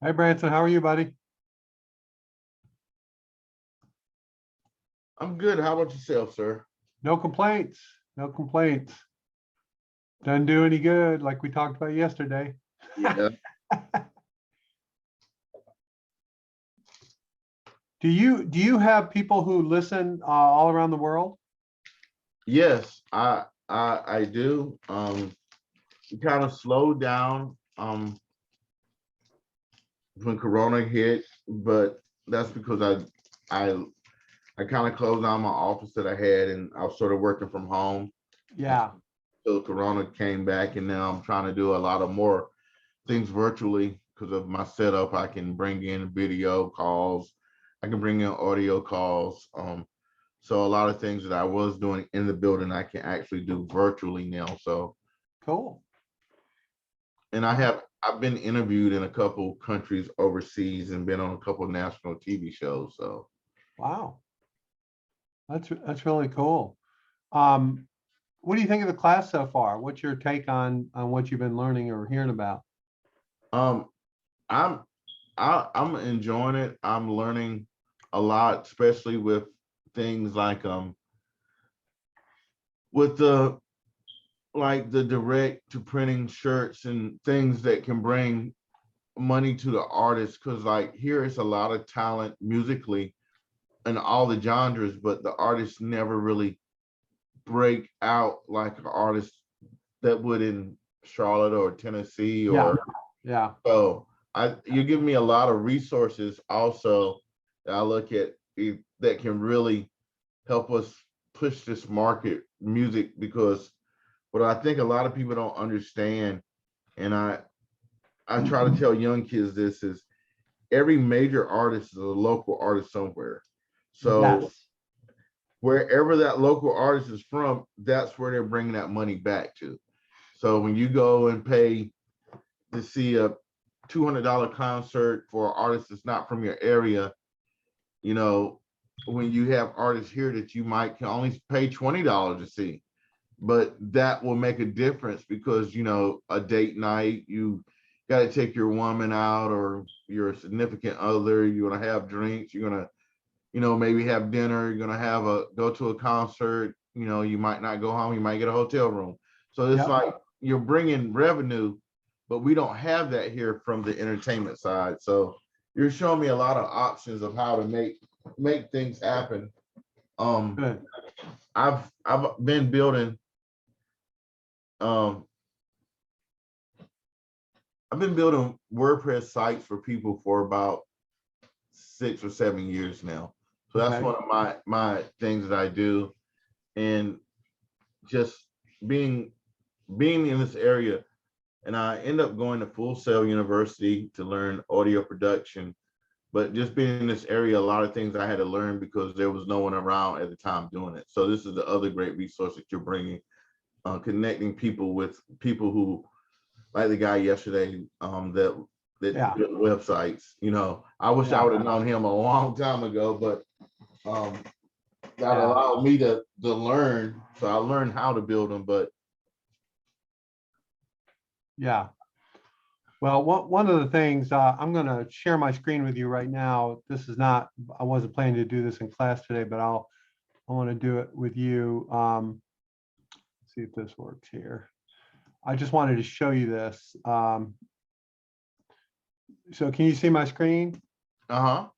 Hi, Branson. How are you, buddy? I'm good. How about yourself, sir? No complaints. No complaints. Doesn't do any good, like we talked about yesterday. Yeah. Do you have people who listen all around the world? Yes, I do. It kind of slowed down when Corona hit, but that's because I I kind of closed down my office that I had, and I was sort of working from home Yeah. until Corona came back, and now I'm trying to do a lot of more things virtually because of my setup. I can bring in video calls, I can bring in audio calls. So a lot of things that I was doing in the building, I can actually do virtually now. So, Cool. and I've been interviewed in a couple countries overseas and been on a couple national TV shows. So, Wow. That's really cool. Um, what do you think of the class so far? What's your take on what you've been learning or hearing about? um, I'm I'm enjoying it. I'm learning a lot, especially with things like with the direct to printing shirts and things that can bring money to the artist, because like here is a lot of talent musically and all the genres, but the artists never really break out like an artist that would in Charlotte or Tennessee. Yeah. Or Yeah. so I you give me a lot of resources also that I look at that can really help us push this market music, because what I think a lot of people don't understand, and I try to tell young kids this, is every major artist is a local artist somewhere. So Yes. wherever that local artist is from, that's where they're bringing that money back to. So when you go and pay to see a $200 concert for an artist that's not from your area, you know, when you have artists here that you might can only pay $20 to see, but that will make a difference because, a date night, you got to take your woman out or your significant other, you're going to have drinks, you're going to, maybe have dinner, you're going to go to a concert, you might not go home, you might get a hotel room. So it's Yep. like you're bringing revenue, but we don't have that here from the entertainment side. So you're showing me a lot of options of how to make things happen. Um, Good. I've been building um I've been building WordPress sites for people for about 6 or 7 years now. So that's Okay. one of my things that I do. And just being being in this area, and I end up going to Full Sail University to learn audio production. But just being in this area, a lot of things I had to learn because there was no one around at the time doing it. So this is the other great resource that you're bringing, connecting people with people who, like the guy yesterday, that Yeah. built websites. I wish I Yeah. would have known him a long time ago, but um, that Yeah. allowed me to learn. So I learned how to build them. But Yeah. Well, one of the things, I'm going to share my screen with you right now. This is not, I wasn't planning to do this in class today, but I want to do it with you. See if this works here. I just wanted to show you this. So can you see my screen uh-huh,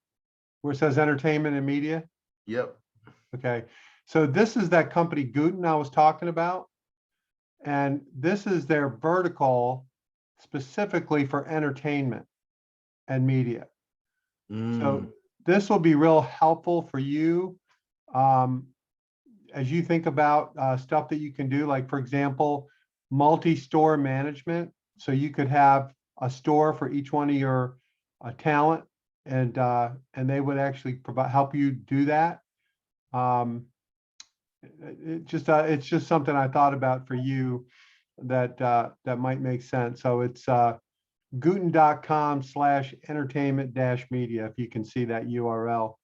where it says entertainment and media? yep. Okay. So this is that company Guten I was talking about. And this is their vertical specifically for entertainment and media. Mm, So this will be real helpful for you um, as you think about stuff that you can do, like for example, multi-store management. So you could have a store for each one of your talent, and they would actually help you do that. Um, it's just something I thought about for you that might make sense. So it's Guten.com/entertainment-media, if you can see that URL.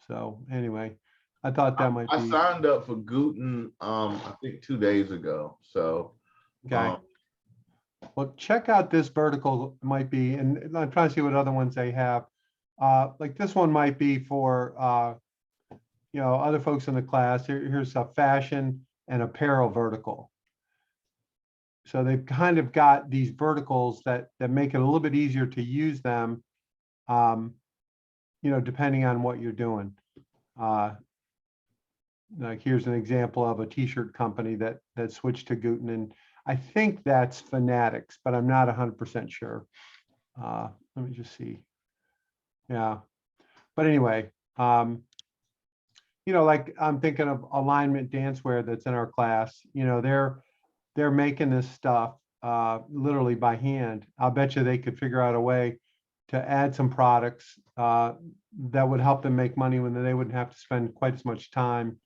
So anyway, I thought that might I be, signed up for Guten, I think 2 days ago, so. okay. um, Well, check out this vertical might be, and I'm trying to see what other ones they have. Like this one might be for, other folks in the class. Here's a fashion and apparel vertical. So they've kind of got these verticals that make it a little bit easier to use them, depending on what you're doing. Like here's an example of a t-shirt company that switched to Guten, and I think that's Fanatics, but I'm not 100% sure. Let me just see. Yeah, but anyway, like I'm thinking of Alignment Dancewear that's in our class. They're making this stuff literally by hand. I'll bet you they could figure out a way to add some products that would help them make money when they wouldn't have to spend quite as much time,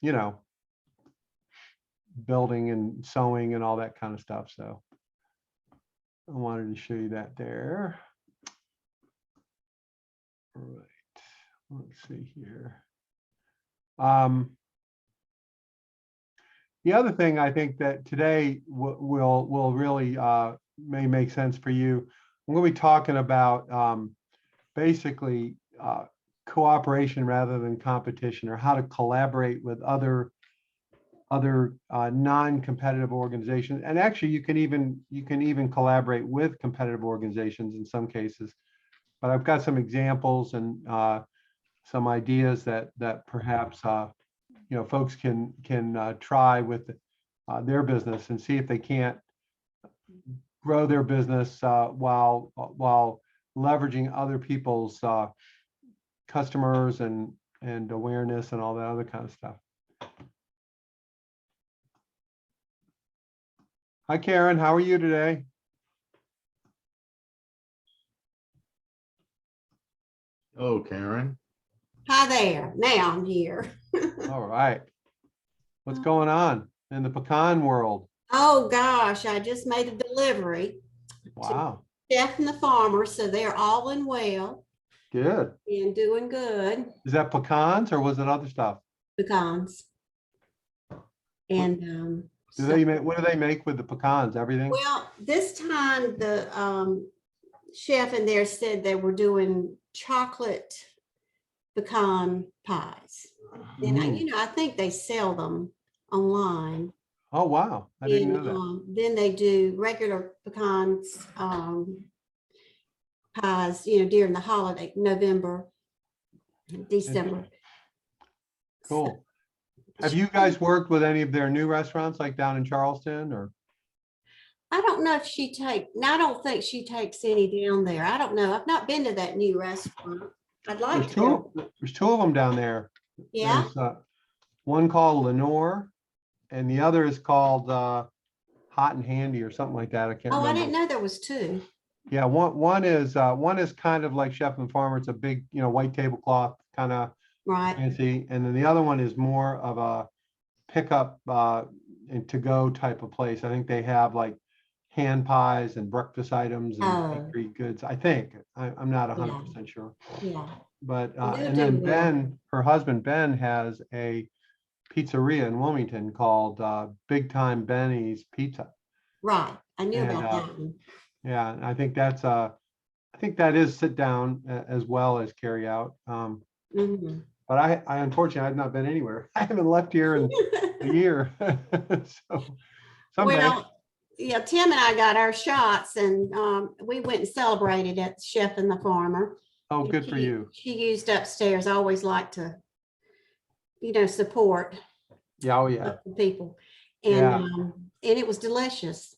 you know, building and sewing and all that kind of stuff. So I wanted to show you that there. All right, let's see here. The other thing I think that today will really may make sense for you. I'm going to be talking about basically cooperation rather than competition, or how to collaborate with other non-competitive organizations. And actually, you can even collaborate with competitive organizations in some cases. But I've got some examples and some ideas that perhaps folks can try with their business and see if they can't grow their business while leveraging other people's customers and awareness and all that other kind of stuff. Hi, Karen. How are you today? Oh, Karen. Hi there. Now I'm here. All right. What's going on in the pecan world? Oh gosh, I just made a delivery Wow. to Chef and the Farmer, so they're all in well Good. and doing good. Is that pecans or was it other stuff? Pecans. And Do they make, what do they make with the pecans? Everything? well, this time the chef in there said they were doing chocolate pecan pies. And I think they sell them online. Oh, wow. I didn't know And that. then they do regular pecans pies, during the holiday, November, December. Cool. Have you guys worked with any of their new restaurants like down in Charleston or? I don't know if I don't think she takes any down there. I don't know. I've not been to that new restaurant. I'd like to. There's two of them down there. Yeah. There's one called Lenore and the other is called Hot and Handy or something like that. I can't Oh, remember. I didn't know there was two. Yeah, one is kind of like Chef and Farmer. It's a big, white tablecloth kind of Right. fancy. And then the other one is more of a pickup and to-go type of place. I think they have like hand pies and breakfast items and Oh. bakery goods. I think I'm not 100% sure. Yeah. But Well, they'll and do then well. Ben, her husband Ben, has a pizzeria in Wilmington called Big Time Benny's Pizza. Right. I knew And, about that one. Yeah, and I think that is sit down as well as carry out. Mhm. But I unfortunately I've not been anywhere. I haven't left here in a year. So someday. Well, yeah, Tim and I got our shots and we went and celebrated at Chef and the Farmer. Oh, And good for you. She used upstairs. I always like to, support Yeah, oh yeah. local people. And Yeah. and it was delicious.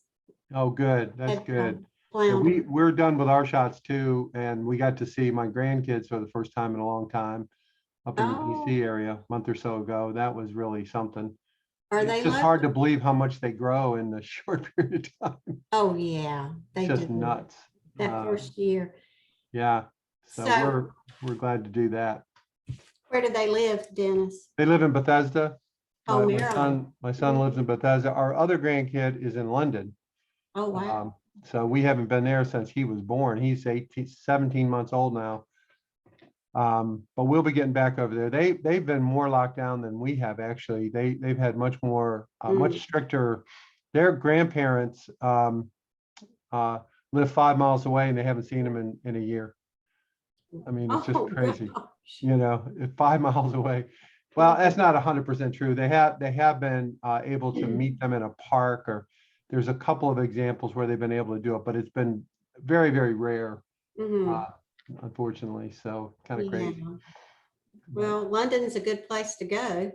Oh, good. That's Had, good. Yeah, flounder. we're done with our shots too, and we got to see my grandkids for the first time in a long time up in the DC area a month or so ago. That was really something. Are It's they just hard to local? believe how much they grow in a short period of time. Oh, yeah, they It's just do. nuts. That first year. Yeah. So So we're glad to do that. where do they live, Dennis? They live in Bethesda. Oh, My Maryland. son lives in Bethesda. Our other grandkid is in London. Oh, wow. So we haven't been there since he was born. He's 17 months old now. But we'll be getting back over there. They've been more locked down than we have, actually. They've had much more, much stricter. Their grandparents live 5 miles away and they haven't seen them in a year. I mean, it's just Oh, crazy, gosh. you know, 5 miles away. Well, that's not 100% true. They have been able to meet them in a park, or there's a couple of examples where they've been able to do it, but it's been very, very rare, Mhm. unfortunately. So kind of Yeah. crazy. But, Well, London's a good place to go.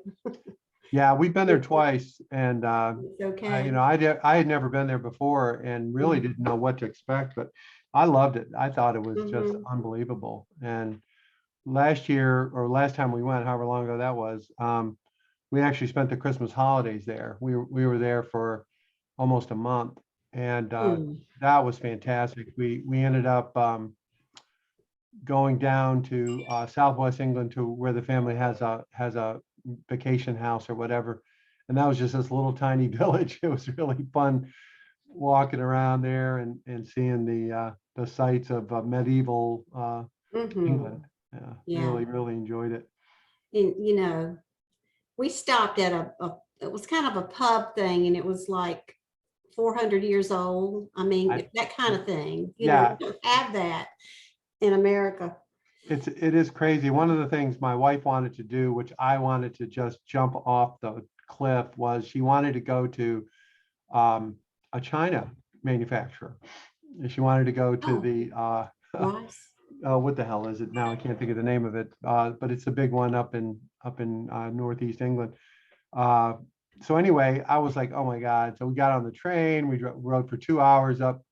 yeah, we've been there twice, and It's okay. I had never been there before and really didn't know what to expect, but I loved it. I thought it was just Mhm. unbelievable. And last year, or last time we went, however long ago that was, we actually spent the Christmas holidays there. We were there for almost a month, and Mm. that was fantastic. We ended up going down to Southwest England to where the family has a vacation house or whatever, and that was just this little tiny village. It was really fun walking around there and seeing the sights of medieval England. Mhm. Yeah, Yeah. really enjoyed it. And, you know, we stopped at it was kind of a pub thing, and it was like 400 years old. I mean, I, that kind of thing. You know, yeah, we don't have that in America. it is crazy. One of the things my wife wanted to do, which I wanted to just jump off the cliff, was she wanted to go to um, a China manufacturer. She wanted to go to Oh, the rice. what the hell is it now? I can't think of the name of it, but it's a big one up in Northeast England. Uh, so anyway, I was like, oh my God. So we got on the train, we rode for 2 hours up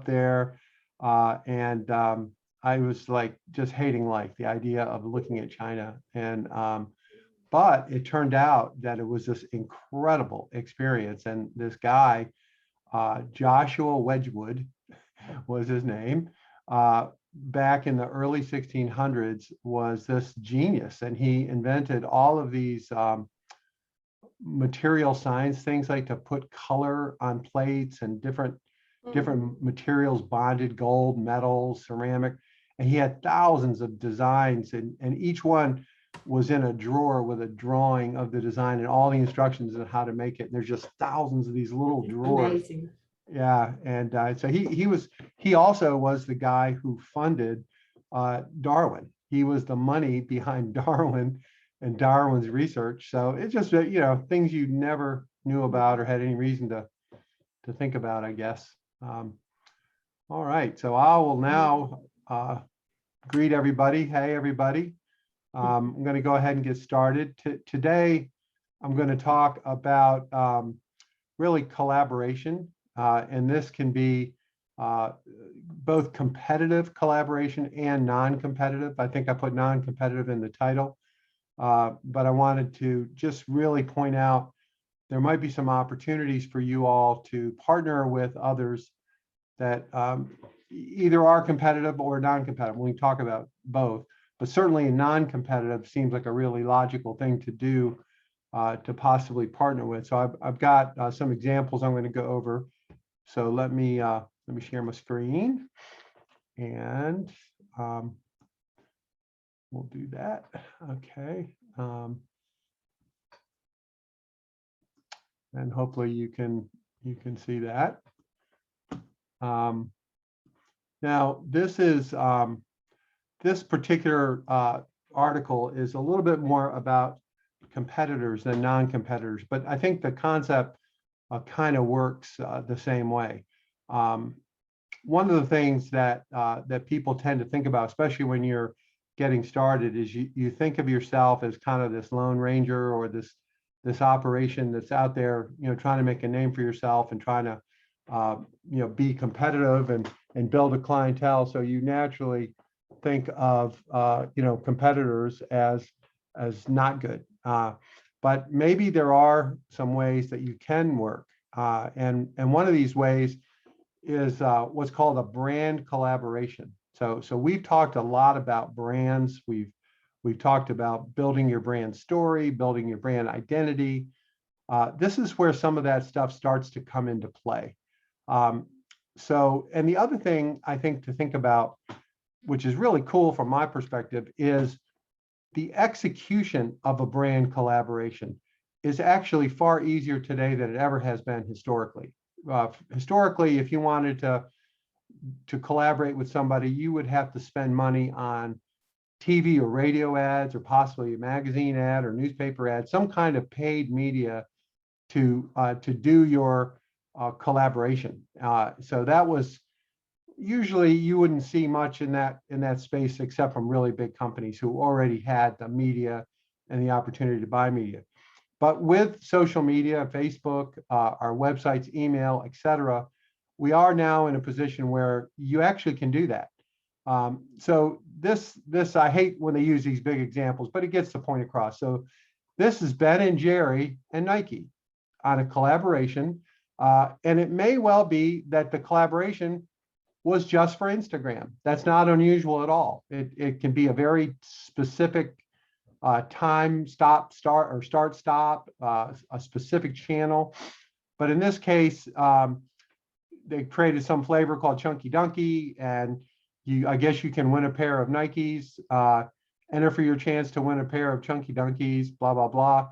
there. And I was like just hating life, the idea of looking at China. And but it turned out that it was this incredible experience. And this guy, Joshua Wedgwood was his name, back in the early 1600s was this genius. And he invented all of these material science things, like to put color on plates and different materials, bonded gold, metals, ceramic. And he had thousands of designs, and each one was in a drawer with a drawing of the design and all the instructions on how to make it. And there's just thousands of these little drawers. Amazing. Yeah, and so he also was the guy who funded Darwin. He was the money behind Darwin and Darwin's research. So it's just things you never knew about or had any reason to think about, I guess. All right, so I will now greet everybody. Hey, everybody. I'm going to go ahead and get started. Today, I'm going to talk about really collaboration. And this can be both competitive collaboration and non-competitive. I think I put non-competitive in the title, but I wanted to just really point out there might be some opportunities for you all to partner with others that either are competitive or non-competitive. We can talk about both, but certainly non-competitive seems like a really logical thing to do to possibly partner with. So I've got some examples I'm going to go over. So let me share my screen, and we'll do that. Okay. And hopefully you can see that. Now this is this particular article is a little bit more about competitors than non-competitors, but I think the concept kind of works the same way. One of the things that people tend to think about, especially when you're getting started, is you think of yourself as kind of this lone ranger or this operation that's out there, trying to make a name for yourself and trying to be competitive and build a clientele. So you naturally think of competitors as not good. But maybe there are some ways that you can work. And one of these ways is what's called a brand collaboration. So we've talked a lot about brands. We've talked about building your brand story, building your brand identity. This is where some of that stuff starts to come into play. And the other thing I think to think about, which is really cool from my perspective, is the execution of a brand collaboration is actually far easier today than it ever has been historically. Historically, if you wanted to collaborate with somebody, you would have to spend money on TV or radio ads, or possibly a magazine ad or newspaper ad, some kind of paid media to do your collaboration. So that was usually, you wouldn't see much in that space except from really big companies who already had the media and the opportunity to buy media. But with social media, Facebook, our websites, email, etc., we are now in a position where you actually can do that. So this I hate when they use these big examples, but it gets the point across. So this is Ben and Jerry and Nike on a collaboration, and it may well be that the collaboration was just for Instagram. That's not unusual at all. It can be a very specific time, start, a specific channel. But in this case, they created some flavor called Chunky Dunky, and I guess you can win a pair of Nikes, enter for your chance to win a pair of Chunky Dunkies, blah, blah, blah.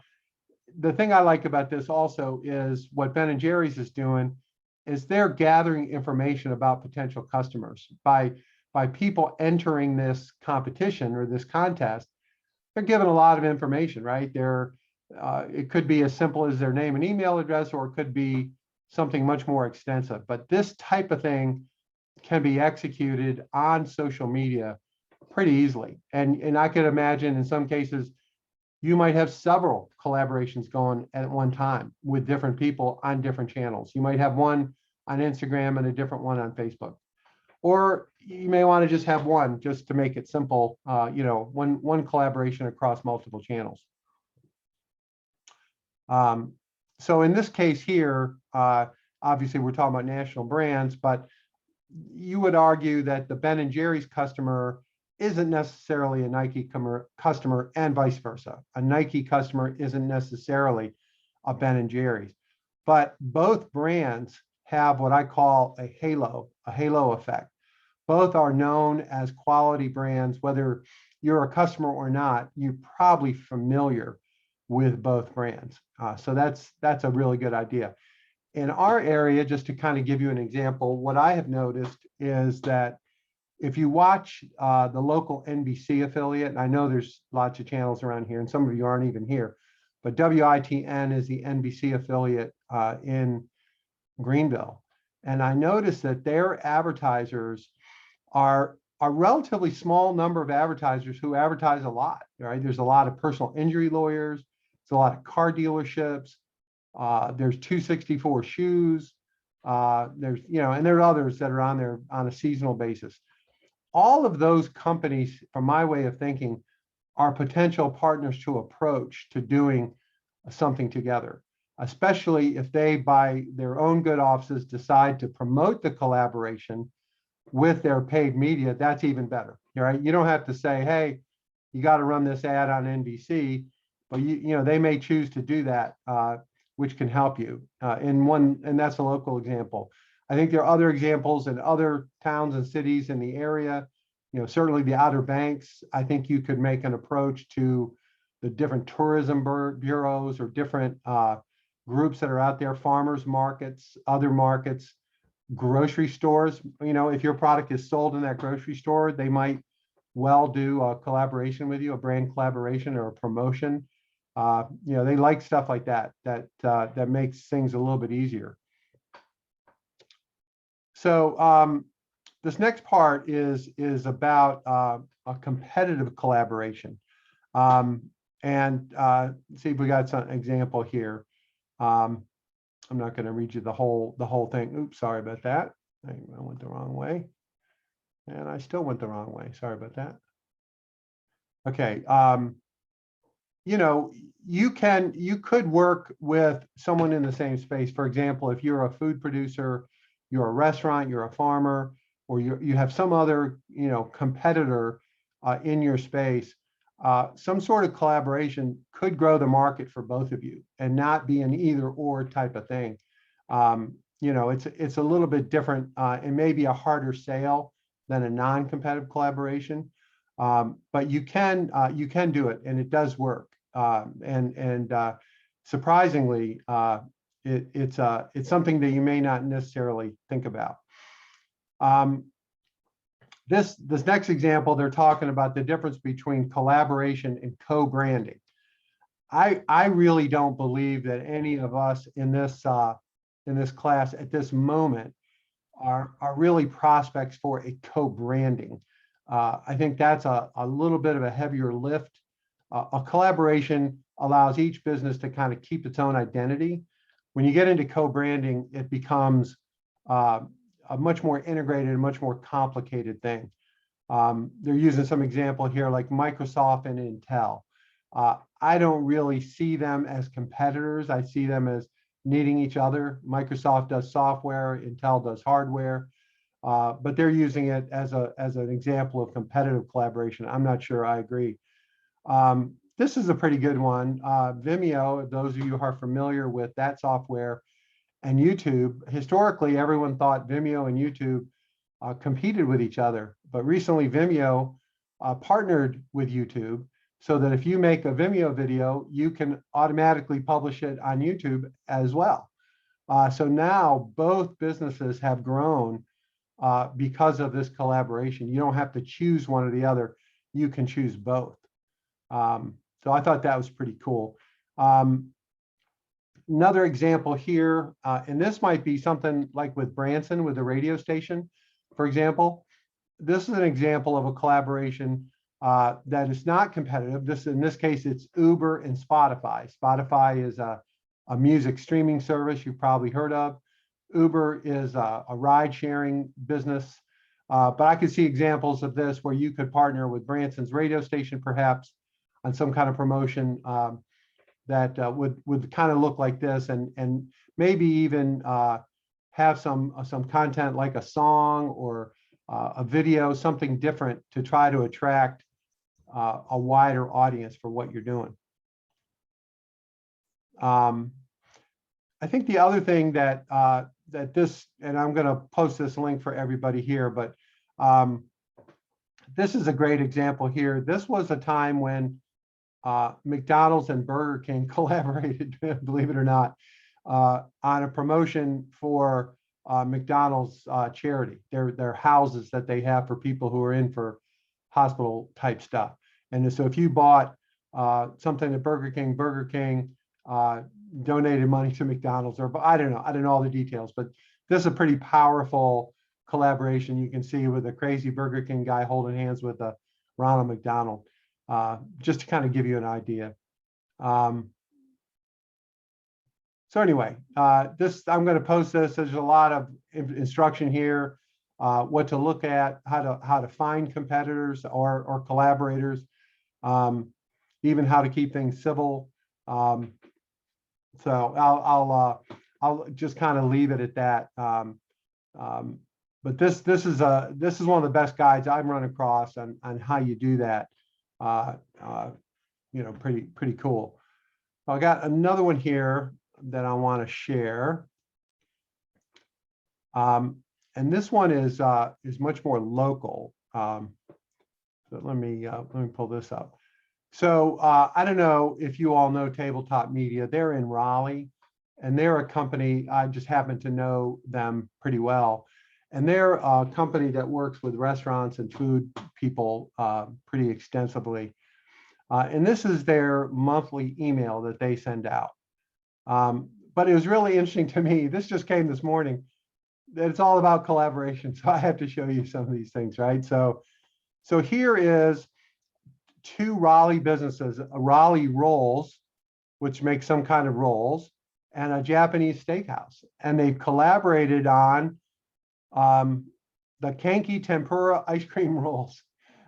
The thing I like about this also is what Ben and Jerry's is doing is they're gathering information about potential customers by people entering this competition or this contest. They're given a lot of information, right? It could be as simple as their name and email address, or it could be something much more extensive. But this type of thing can be executed on social media pretty easily. And I could imagine in some cases, you might have several collaborations going at one time with different people on different channels. You might have one on Instagram and a different one on Facebook. Or you may want to just have one just to make it simple, one collaboration across multiple channels. So in this case here, obviously we're talking about national brands, but you would argue that the Ben and Jerry's customer isn't necessarily a Nike customer, and vice versa. A Nike customer isn't necessarily a Ben and Jerry's, but both brands have what I call a halo effect. Both are known as quality brands. Whether you're a customer or not, you're probably familiar with both brands. So that's a really good idea. In our area, just to kind of give you an example, what I have noticed is that if you watch the local NBC affiliate, and I know there's lots of channels around here, and some of you aren't even here, but WITN is the NBC affiliate in Greenville. And I noticed that their advertisers are a relatively small number of advertisers who advertise a lot, right? There's a lot of personal injury lawyers, there's a lot of car dealerships, there's 264 shoes, there's, and there are others that are on there on a seasonal basis. All of those companies, from my way of thinking, are potential partners to approach to doing something together, especially if they, by their own good offices, decide to promote the collaboration with their paid media. That's even better, right? You don't have to say, hey, you got to run this ad on NBC, but they may choose to do that, which can help you. And that's a local example. I think there are other examples in other towns and cities in the area. Certainly the Outer Banks. I think you could make an approach to the different tourism bureaus or different groups that are out there, farmers markets, other markets, grocery stores. If your product is sold in that grocery store, they might well do a collaboration with you, a brand collaboration or a promotion. They like stuff like that makes things a little bit easier. So this next part is about a competitive collaboration. And see if we got some example here. I'm not going to read you the whole thing. Oops, sorry about that. I went the wrong way. And I still went the wrong way. Sorry about that. Okay. You could work with someone in the same space. For example, if you're a food producer, you're a restaurant, you're a farmer, or you have some other, competitor in your space, some sort of collaboration could grow the market for both of you and not be an either or type of thing. It's a little bit different and maybe a harder sale than a non-competitive collaboration. But you can do it, and it does work. Surprisingly, it's something that you may not necessarily think about. This next example, they're talking about the difference between collaboration and co-branding. I really don't believe that any of us in this class at this moment are really prospects for a co-branding. I think that's a little bit of a heavier lift. A collaboration allows each business to kind of keep its own identity. When you get into co-branding, it becomes a much more integrated and much more complicated thing. They're using some example here like Microsoft and Intel. I don't really see them as competitors. I see them as needing each other. Microsoft does software, Intel does hardware, but they're using it as an example of competitive collaboration. I'm not sure I agree. This is a pretty good one. Vimeo, those of you who are familiar with that software, and YouTube, historically, everyone thought Vimeo and YouTube competed with each other. But recently, Vimeo partnered with YouTube so that if you make a Vimeo video, you can automatically publish it on YouTube as well. So now both businesses have grown because of this collaboration. You don't have to choose one or the other. You can choose both. So I thought that was pretty cool. Another example here, and this might be something like with Branson, with the radio station, for example. This is an example of a collaboration that is not competitive. In this case, it's Uber and Spotify. Spotify is a music streaming service you've probably heard of. Uber is a ride-sharing business. But I could see examples of this where you could partner with Branson's radio station, perhaps, on some kind of promotion that would kind of look like this, and maybe even have some content like a song or a video, something different to try to attract a wider audience for what you're doing. I think the other thing that this, and I'm going to post this link for everybody here, but this is a great example here. This was a time when McDonald's and Burger King collaborated, believe it or not, on a promotion for McDonald's charity, their houses that they have for people who are in for hospital type stuff. And so if you bought something at Burger King donated money to McDonald's, or I don't know all the details, but this is a pretty powerful collaboration you can see with a crazy Burger King guy holding hands with a Ronald McDonald, just to kind of give you an idea. So anyway, I'm going to post this. There's a lot of instruction here, what to look at, how to find competitors or collaborators, even how to keep things civil. So I'll just kind of leave it at that. But this is one of the best guides I've run across on how you do that. Pretty cool. I got another one here that I want to share. And this one is much more local. So let me pull this up. So I don't know if you all know Tabletop Media. They're in Raleigh, and they're a company, I just happen to know them pretty well. And they're a company that works with restaurants and food people pretty extensively. And this is their monthly email that they send out. But it was really interesting to me. This just came this morning. That it's all about collaboration. So I have to show you some of these things, right? So here is 2 Raleigh businesses, a Raleigh Rolls, which makes some kind of rolls, and a Japanese steakhouse. And they've collaborated on the Kanki tempura ice cream rolls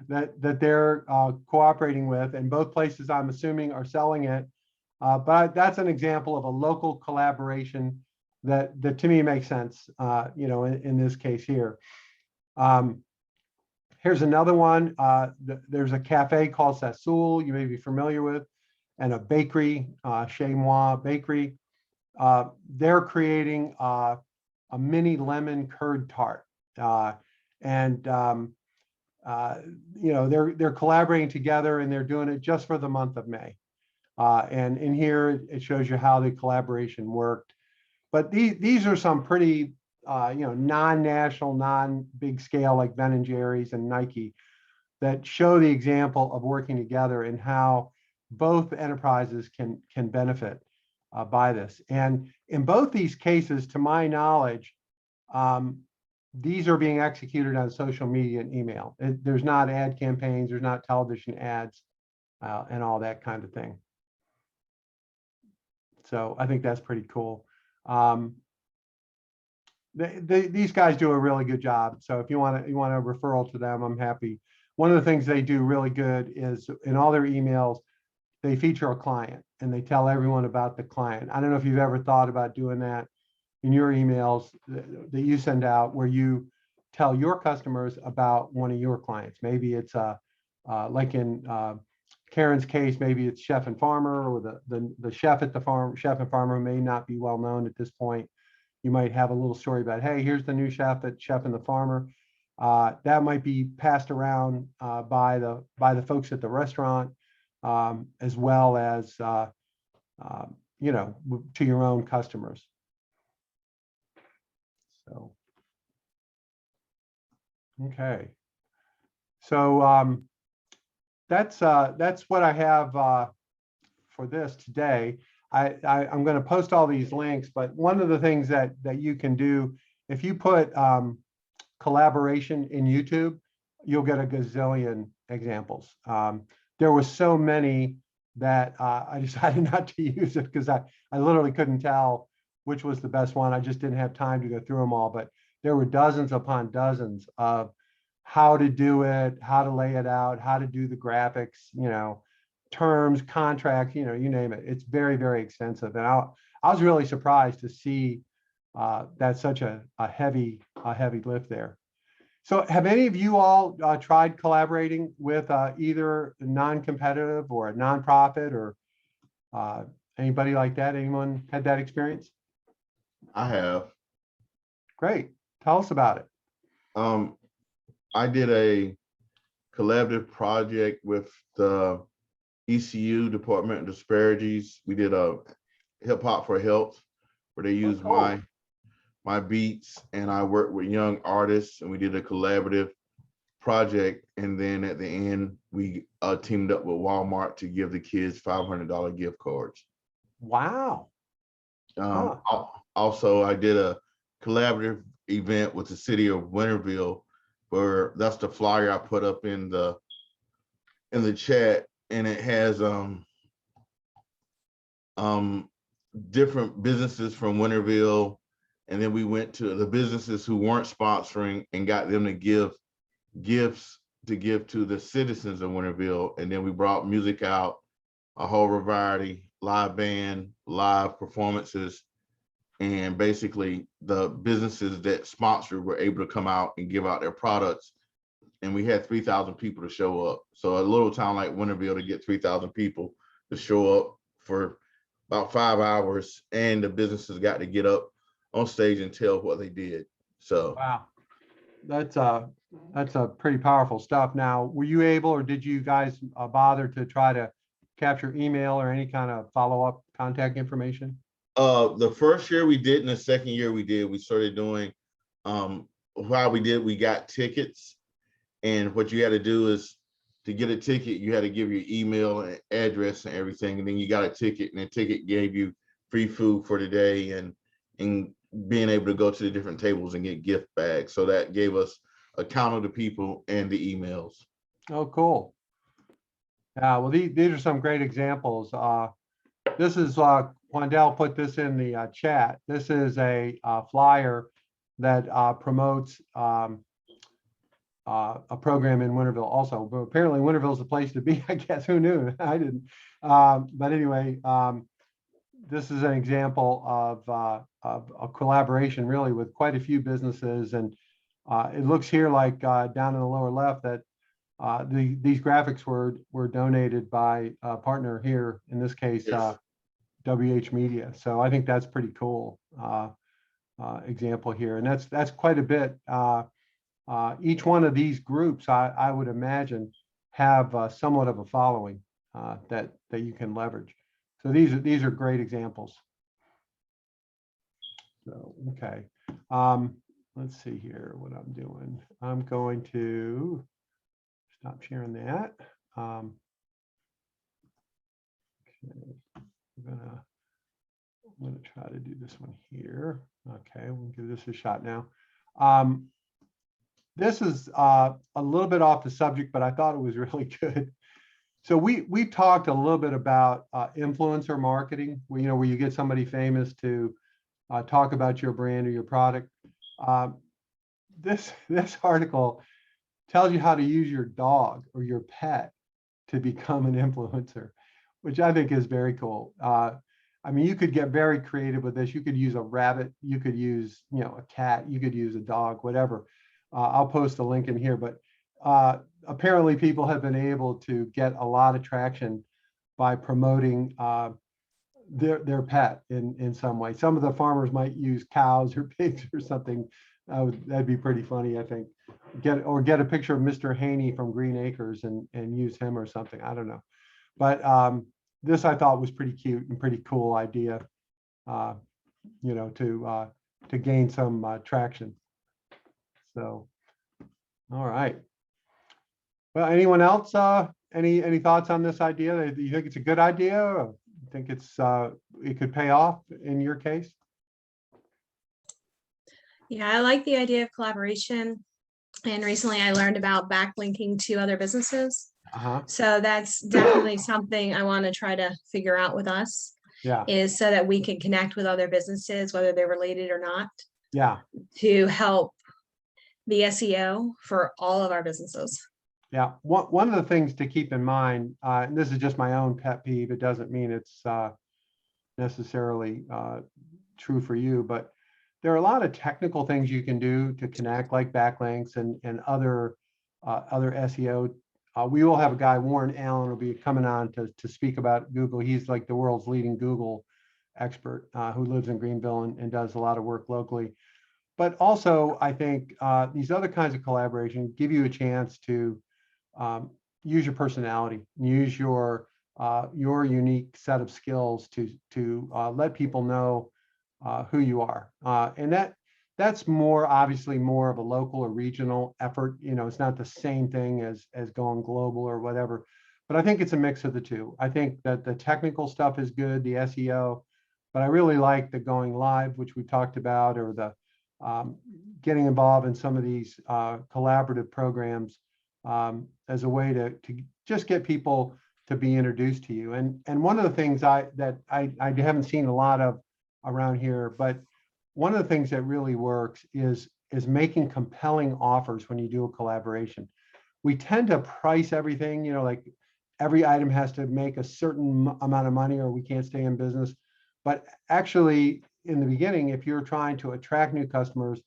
that they're cooperating with, and both places, I'm assuming, are selling it. But that's an example of a local collaboration that to me makes sense, in this case here. Here's another one. There's a cafe called Sassoul you may be familiar with, and a bakery, Chez Moi Bakery. They're creating a mini lemon curd tart. And you know, they're collaborating together, and they're doing it just for the month of May. And in here, it shows you how the collaboration worked. But these are some pretty, you know, non-national, non-big scale like Ben and Jerry's and Nike that show the example of working together and how both enterprises can benefit by this. And in both these cases, to my knowledge, these are being executed on social media and email. There's not ad campaigns, there's not television ads, and all that kind of thing. So I think that's pretty cool. These guys do a really good job. So if you want a referral to them, I'm happy. One of the things they do really good is in all their emails, they feature a client and they tell everyone about the client. I don't know if you've ever thought about doing that in your emails that you send out, where you tell your customers about one of your clients. Maybe it's like in Karen's case, maybe it's Chef and Farmer, or the chef at the farm, Chef and Farmer may not be well known at this point. You might have a little story about, hey, here's the new chef at Chef and the Farmer. That might be passed around by the folks at the restaurant, as well as you know, to your own customers. So, okay. So that's what I have for this today. I'm going to post all these links, but one of the things that you can do, if you put collaboration in YouTube, you'll get a gazillion examples. There were so many that I decided not to use it because I literally couldn't tell which was the best one. I just didn't have time to go through them all, but there were dozens upon dozens of how to do it, how to lay it out, how to do the graphics, you know, terms, contracts, you know, you name it. It's very, very extensive. And I was really surprised to see that's such a heavy lift there. So have any of you all tried collaborating with either a non-competitive or a nonprofit or anybody like that? Anyone had that experience? I have. Great. Tell us about it. I did a collaborative project with the ECU, Department of Disparities. We did a Hip Hop for Health, where they used my beats, and I worked with young artists, and we did a collaborative project. And then at the end, we teamed up with Walmart to give the kids $500 gift cards. Wow. Also, I did a collaborative event with the city of Winterville, where that's the flyer I put up in the chat, and it has different businesses from Winterville, and then we went to the businesses who weren't sponsoring and got them to give gifts to give to the citizens of Winterville. And then we brought music out, a whole variety, live band, live performances, and basically the businesses that sponsored were able to come out and give out their products. And we had 3,000 people to show up. So a little town like Winterville, to get 3,000 people to show up for about 5 hours, and the businesses got to get up on stage and tell what they did. So wow, that's a pretty powerful stuff. Now, were you able, or did you guys bother to try to capture email or any kind of follow-up contact information? The first year we did, and the second year we did, we started doing while we got tickets. And what you had to do is, to get a ticket, you had to give your email and address and everything, and then you got a ticket, and the ticket gave you free food for the day and being able to go to the different tables and get gift bags. So that gave us a count of the people and the emails. Oh, cool. Yeah, well, these are some great examples. This is Wandell put this in the chat. This is a flyer that promotes a program in Winterville also. But apparently Winterville is the place to be, I guess. Who knew? I didn't. But anyway, this is an example of a collaboration really with quite a few businesses. And it looks here like down in the lower left that these graphics were donated by a partner here, in this case, Yes. WH Media. So I think that's pretty cool example here. And that's quite a bit each one of these groups, I would imagine, have somewhat of a following that you can leverage. So these are great examples. So, okay. Let's see here what I'm doing. I'm going to stop sharing that. Okay. I'm gonna try to do this one here. Okay, we'll give this a shot now. This is a little bit off the subject, but I thought it was really good. So we talked a little bit about influencer marketing, where you get somebody famous to talk about your brand or your product. This article tells you how to use your dog or your pet to become an influencer, which I think is very cool. I mean, you could get very creative with this. You could use a rabbit, you could use, a cat, you could use a dog, whatever. I'll post a link in here, but apparently people have been able to get a lot of traction by promoting their pet in some way. Some of the farmers might use cows or pigs or something. That'd be pretty funny, I think. Get a picture of Mr. Haney from Green Acres and use him or something. I don't know. But this I thought was pretty cute and pretty cool idea, to gain some traction. So, all right. Well, anyone else? Any thoughts on this idea? Do you think it's a good idea? Or you think it could pay off in your case? Yeah, I like the idea of collaboration. And recently I learned about backlinking to other businesses. So that's definitely something I want to try to figure out with us. Yeah. Is so that we can connect with other businesses, whether they're related or not. Yeah. To help the SEO for all of our businesses. Yeah. One of the things to keep in mind, and this is just my own pet peeve, it doesn't mean it's necessarily true for you, but there are a lot of technical things you can do to connect, like backlinks and other SEO. We will have a guy, Warren Allen, will be coming on to speak about Google. He's like the world's leading Google expert who lives in Greenville and does a lot of work locally. But also, I think these other kinds of collaboration give you a chance to use your personality, use your unique set of skills to let people know who you are, and that's obviously more of a local or regional effort. It's not the same thing as going global or whatever, but I think it's a mix of the two. I think that the technical stuff is good, the SEO, but I really like the going live, which we talked about, or the getting involved in some of these collaborative programs as a way to just get people to be introduced to you. And one of the things I haven't seen a lot of around here, but one of the things that really works is making compelling offers when you do a collaboration. We tend to price everything, like every item has to make a certain amount of money or we can't stay in business. But actually, in the beginning, if you're trying to attract new customers,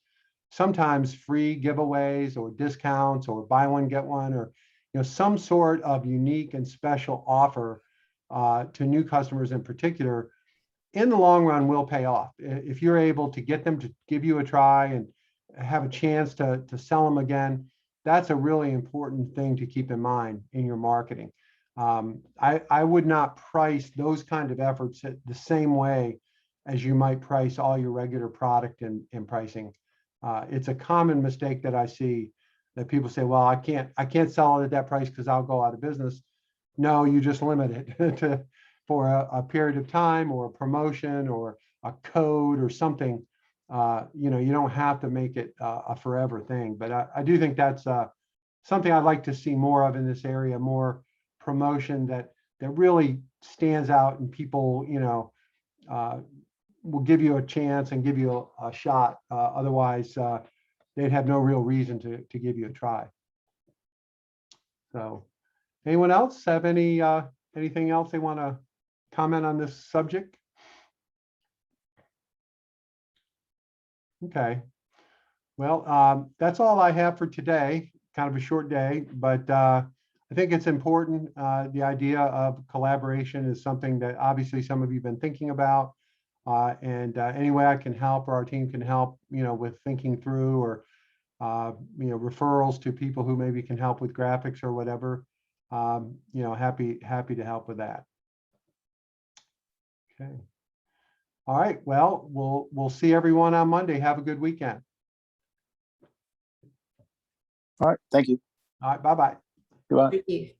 sometimes free giveaways or discounts or buy one, get one, or some sort of unique and special offer to new customers in particular, in the long run will pay off. If you're able to get them to give you a try and have a chance to sell them again, that's a really important thing to keep in mind in your marketing. I would not price those kind of efforts the same way as you might price all your regular product and pricing. It's a common mistake that I see, that people say, well, I can't sell it at that price because I'll go out of business. No, you just limit it for a period of time or a promotion or a code or something. You don't have to make it a forever thing. But I do think that's something I'd like to see more of in this area, more promotion that really stands out, and people, will give you a chance and give you a shot. Otherwise, they'd have no real reason to give you a try. So, anyone else have anything else they want to comment on this subject? Okay. Well, that's all I have for today. Kind of a short day, but I think it's important. The idea of collaboration is something that obviously some of you have been thinking about. And any way I can help or our team can help, with thinking through or referrals to people who maybe can help with graphics or whatever, happy to help with that. Okay. All right. Well, we'll see everyone on Monday. Have a good weekend. All right. Thank you. All right. Bye-bye. Goodbye. Thank you.